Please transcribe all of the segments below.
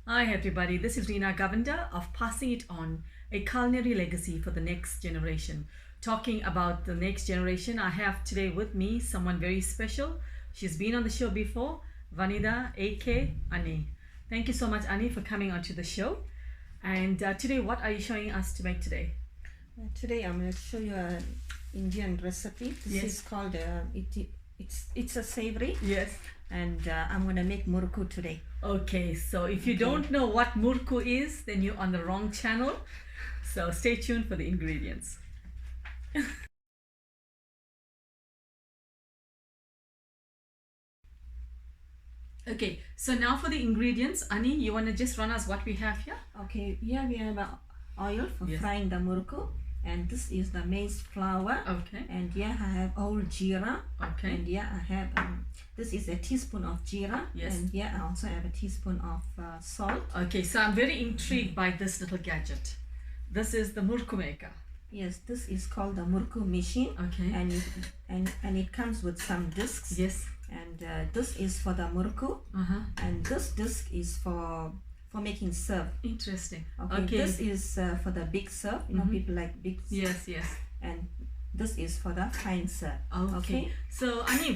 Hi everybody, this is Reena Govender of Passing It On, a culinary legacy for the next generation. Talking about the next generation, I have today with me someone very special. She's been on the show before, Vanitha, aka Ani. Thank you so much, Ani, for coming onto the show. And today, what are you showing us to make today? Today I'm going to show you an Indian recipe. This is called it's a savory. Yes. And I'm going to make murukku today. Okay, so if you don't know what murukku is, then you're on the wrong channel. So stay tuned for the ingredients. Okay, so now for the ingredients, Ani, you want to just run us what we have here? Okay, here we have oil for frying the murukku, and this is the maize flour. Okay. And here I have whole jeera. Okay. And here I have this is a teaspoon of jeera. Yes. And here I also have a teaspoon of salt. Okay, so I'm very intrigued by this little gadget. This is the murukku maker. Yes, this is called the murukku machine. Okay. And it comes with some discs. Yes. And this is for the murukku. And this disc is for making serve. Interesting. Okay. This is for the big serve. You know, people like big. Yes, yes. And this is for the fine serve. Okay. So Ani,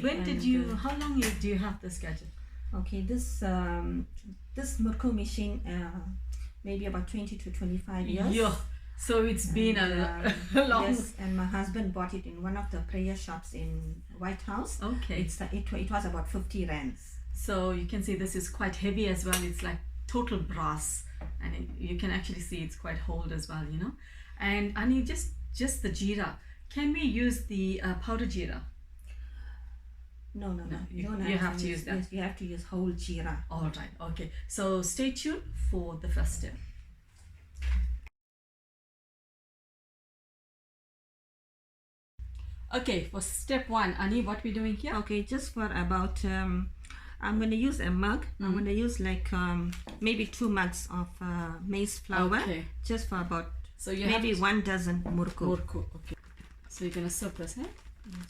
how long do you have this gadget? Okay, this murukku machine maybe about 20 to 25 years. Yeah. So it's been a long. Yes, and my husband bought it in one of the prayer shops in White House. Okay. It was about 50 rands. So you can see this is quite heavy as well. It's like total brass, and you can actually see it's quite old as well, you know. And Ani, just the jeera. Can we use the powder jeera? No. You have to use that. Yes, you have to use whole jeera. All right. Okay. So stay tuned for the first step. Okay, for step one, Ani, what we're doing here? Okay, just for about, I'm going to use a mug. I'm going to use like maybe 2 mugs of maize flour. Okay. Just for about so you maybe 1 dozen murukku. Okay. So you're going to soak this, eh? Yes.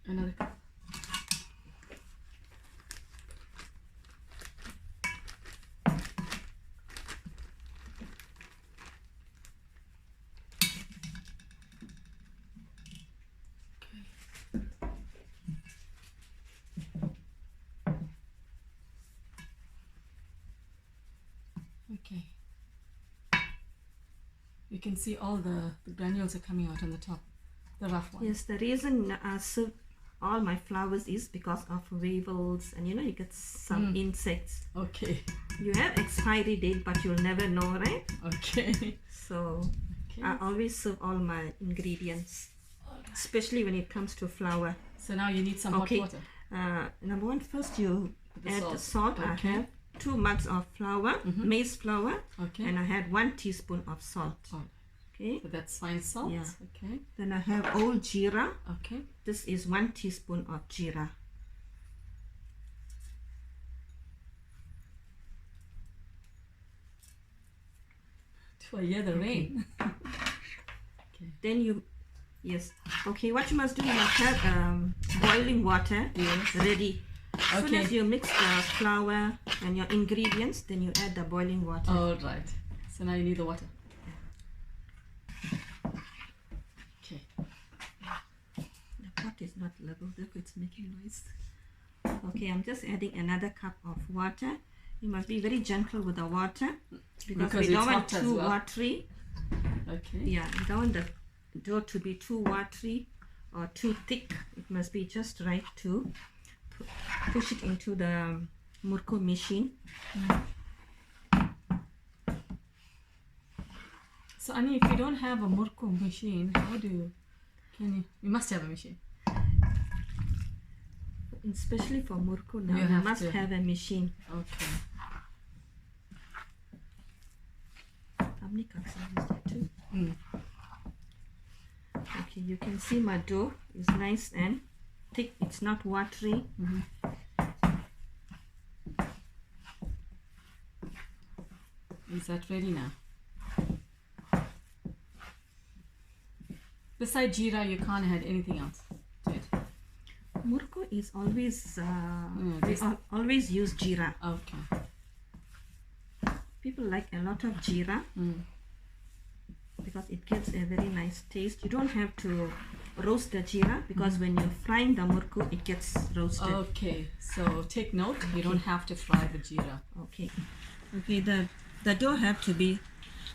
Another cup. Okay. You can see all the granules are coming out on the top, the rough ones. Yes, the reason I serve all my flowers is because of weevils, and you know, you get some insects. Okay. You have expiry date, but you'll never know, right? Okay. So I always serve all my ingredients, especially when it comes to flour. So now you need some hot water. Number one, first you add the salt. Okay. I have 2 mugs of flour, maize flour, okay, and I had 1 teaspoon of salt. Okay. So that's fine salt. Yeah. Okay. Then I have whole jeera. Okay. This is 1 teaspoon of jeera. Do I hear the rain? Okay. Then okay, what you must do, you must have boiling water ready. As soon as you mix the flour and your ingredients, then you add the boiling water. All right. So now you need the water. Okay. The pot is not level, therefore it's making noise. Okay, I'm just adding another cup of water. You must be very gentle with the water because we don't want too watery. Okay. Yeah, we don't want the dough to be too watery or too thick. It must be just right to push it into the murukku machine. So Ani, if you don't have a murukku machine, you must have a machine. Especially for murukku now, you must have a machine. Okay. How many cups are there? 2? Okay, you can see my dough is nice and thick. It's not watery. Is that ready now? Besides jeera, you can't add anything else to it. Murukku is always this- always use jeera. Okay. People like a lot of jeera because it gives a very nice taste. You don't have to roast the jeera because when you're frying the murukku, it gets roasted. Okay. So take note. You don't have to fry the jeera. Okay. Okay. The dough have to be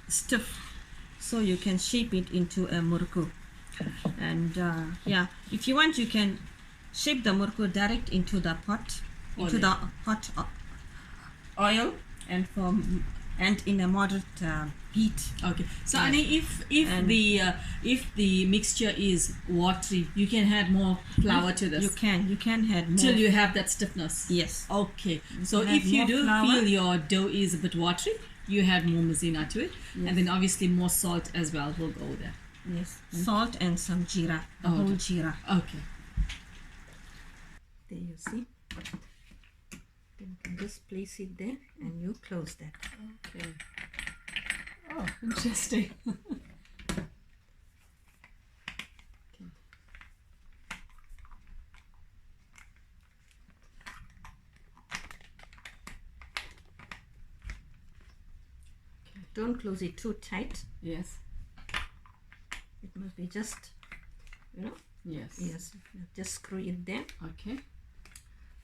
stiff so you can shape it into a murukku. And yeah, if you want, you can shape the murukku direct into the pot, into the hot oil, and in a moderate heat. Okay. So Annie, if the mixture is watery, you can add more flour to this. You can add more till you have that stiffness. Yes. Okay. So add if you more do flour. feel your dough is a bit watery, you add more maizena to it, and then obviously more salt as well will go there. Yes. Salt and some jeera, whole jeera. Okay. There you see. Then you can just place it there and you close that. Okay. Oh, interesting. Don't close it too tight. Yes. It must be just, Yes. yes, just screw it there. Okay.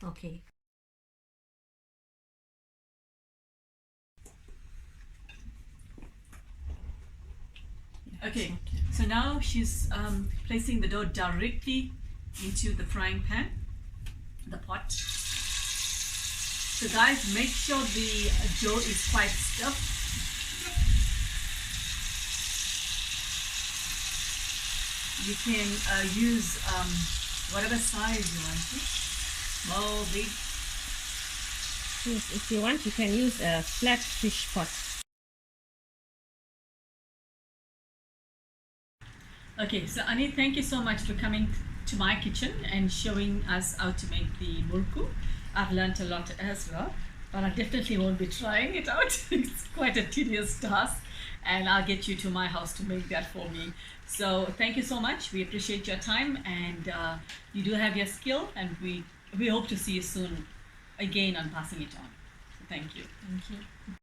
Okay. Okay. So now she's placing the dough directly into the frying pan, the pot. So guys, make sure the dough is quite stiff. You can use whatever size you want to. Small, big. Yes, if you want, you can use a flat fish pot. Okay, so Ani, thank you so much for coming to my kitchen and showing us how to make the murukku. I've learnt a lot as well, but I definitely won't be trying it out. It's quite a tedious task, and I'll get you to my house to make that for me. So thank you so much. We appreciate your time, and you do have your skill, and we hope to see you soon again on Passing It On. So thank you. Thank you.